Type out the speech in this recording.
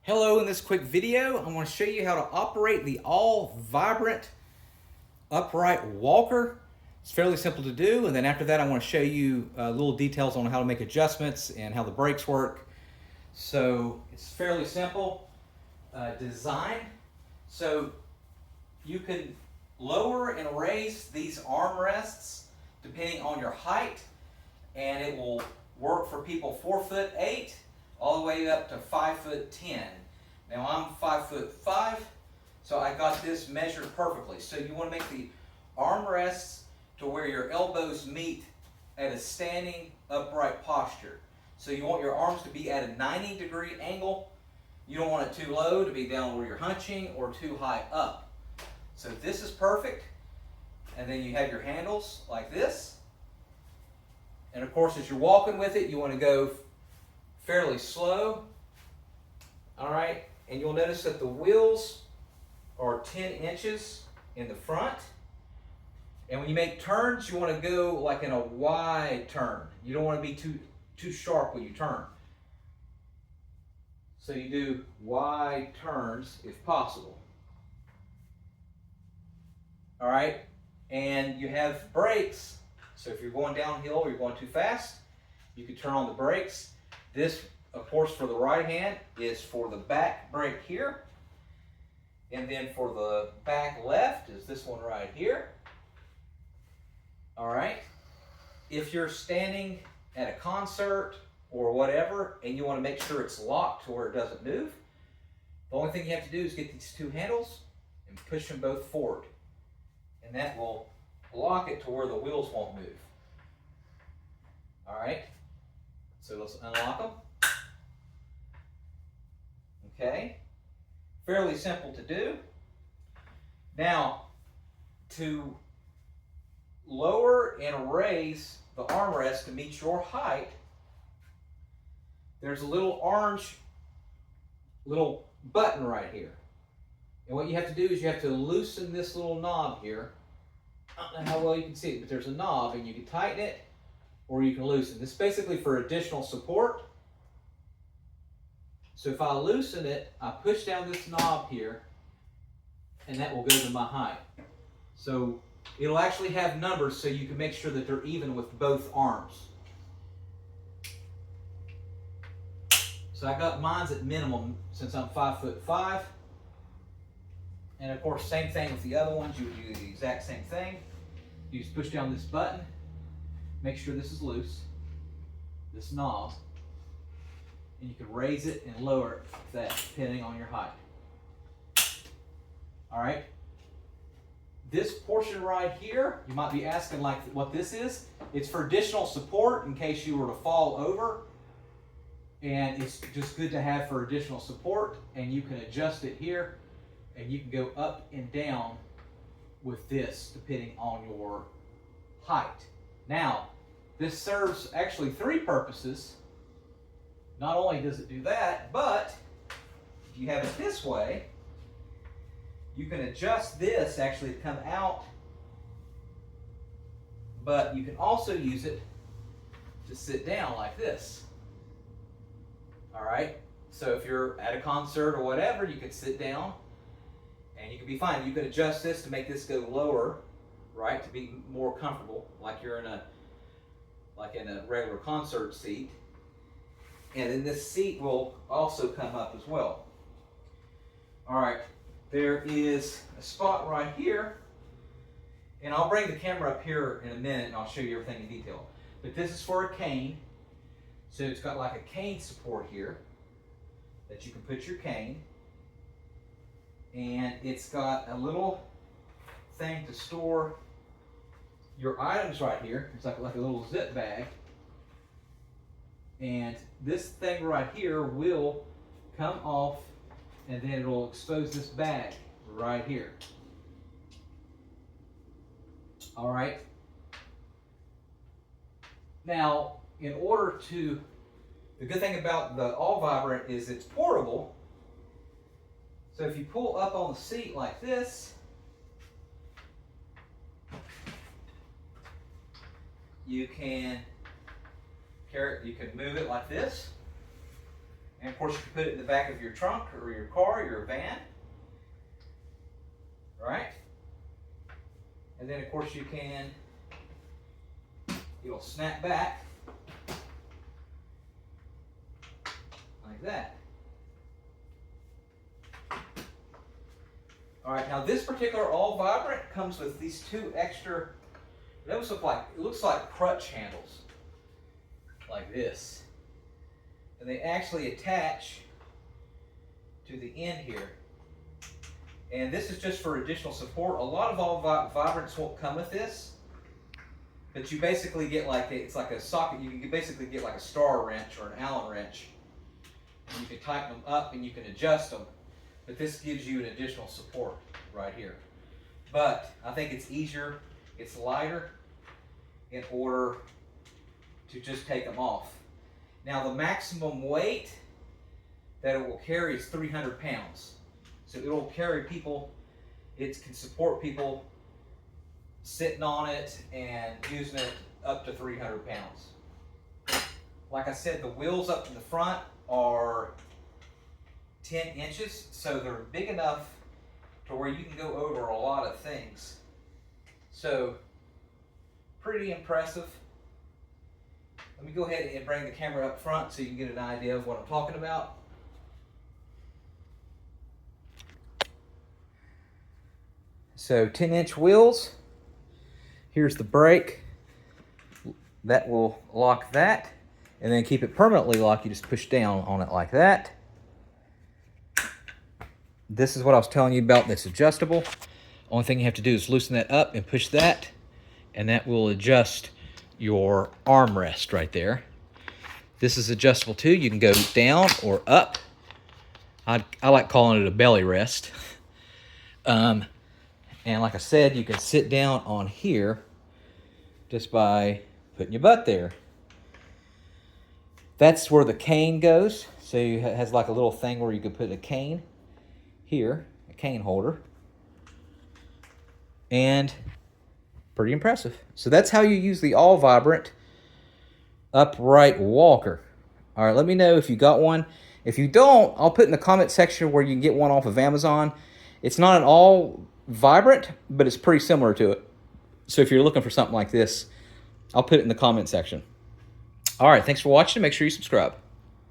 Hello, in this quick video, I want to show you how to operate the AllVibrant upright walker. It's fairly simple to do, and then after that I want to show you little details on how to make adjustments and how the brakes work. So it's fairly simple design. So you can lower and raise these armrests depending on your height, and it will work for people 4'8" all the way up to 5'10". Now I'm 5'5", so I got this measured perfectly. So you want to make the armrests to where your elbows meet at a standing upright posture. So you want your arms to be at a 90-degree angle. You don't want it too low to be down where you're hunching or too high up. So this is perfect. And then you have your handles like this. And of course, as you're walking with it, you want to go fairly slow. All right, and you'll notice that the wheels are 10 inches in the front. And when you make turns, you want to go like in a wide turn. You don't want to be too sharp when you turn. So you do wide turns if possible. All right, and you have brakes. So if you're going downhill or you're going too fast, you can turn on the brakes. This, of course, for the right hand is for the back brake here. And then for the back left is this one right here. All right. If you're standing at a concert or whatever and you want to make sure it's locked to where it doesn't move, the only thing you have to do is get these two handles and push them both forward. And that will lock it to where the wheels won't move. All right. So let's unlock them. Okay. Fairly simple to do. Now, to lower and raise the armrest to meet your height, there's a little orange button right here. And what you have to do is you have to loosen this little knob here. I don't know how well you can see it, but there's a knob and you can tighten it or you can loosen. This is basically for additional support. So if I loosen it, I push down this knob here and that will go to my height. So it'll actually have numbers so you can make sure that they're even with both arms. So I got mine's at minimum since I'm 5'5". And of course, same thing with the other ones. You would do the exact same thing. You just push down this button, make sure this is loose, this knob, and you can raise it and lower it like that, depending on your height. All right. This portion right here, you might be asking like what this is. It's for additional support in case you were to fall over. And it's just good to have for additional support. And you can adjust it here. And you can go up and down with this depending on your height. Now, this serves actually three purposes. Not only does it do that, but if you have it this way, you can adjust this actually to come out, but you can also use it to sit down like this. All right, so if you're at a concert or whatever, you can sit down and you can be fine. You can adjust this to make this go lower, right, to be more comfortable, like you're in a regular concert seat. And then this seat will also come up as well. All right, there is a spot right here, and I'll bring the camera up here in a minute and I'll show you everything in detail. But this is for a cane, so it's got like a cane support here that you can put your cane. And it's got a little thing to store your items right here. It's like a little zip bag. And this thing right here will come off and then it'll expose this bag right here. All right. Now, the good thing about the AllVibrant is it's portable. So if you pull up on the seat like this, you can move it like this, And of course you can put it in the back of your trunk or your car, or your van. Right? And then of course you can, it'll snap back like that. All right, now this particular AllVibrant comes with these two extra, those look like, it looks like crutch handles, like this. And they actually attach to the end here. And this is just for additional support. A lot of AllVibrants won't come with this, but you basically get like, it's like a socket, you can basically get like a star wrench or an Allen wrench. And you can tighten them up and you can adjust them. But this gives you an additional support right here. But I think it's easier, it's lighter in order to just take them off. Now the maximum weight that it will carry is 300 pounds. So it will carry people, it can support people sitting on it and using it up to 300 pounds. Like I said, the wheels up in the front are 10 inches, so they're big enough to where you can go over a lot of things. So, pretty impressive. Let me go ahead and bring the camera up front so you can get an idea of what I'm talking about. So 10-inch wheels. Here's the brake. That will lock that. And then keep it permanently locked, you just push down on it like that. This is what I was telling you about that's adjustable. Only thing you have to do is loosen that up and push that, and that will adjust your armrest right there. This is adjustable too. You can go down or up. I like calling it a belly rest. And like I said, you can sit down on here just by putting your butt there. That's where the cane goes. So it has like a little thing where you can put a cane here, a cane holder. And pretty impressive. So that's how you use the AllVibrant upright walker. All right, let me know if you got one. If you don't, I'll put in the comment section where you can get one off of Amazon. It's not an AllVibrant, but it's pretty similar to it. So if you're looking for something like this, I'll put it in the comment section. All right, thanks for watching. Make sure you subscribe.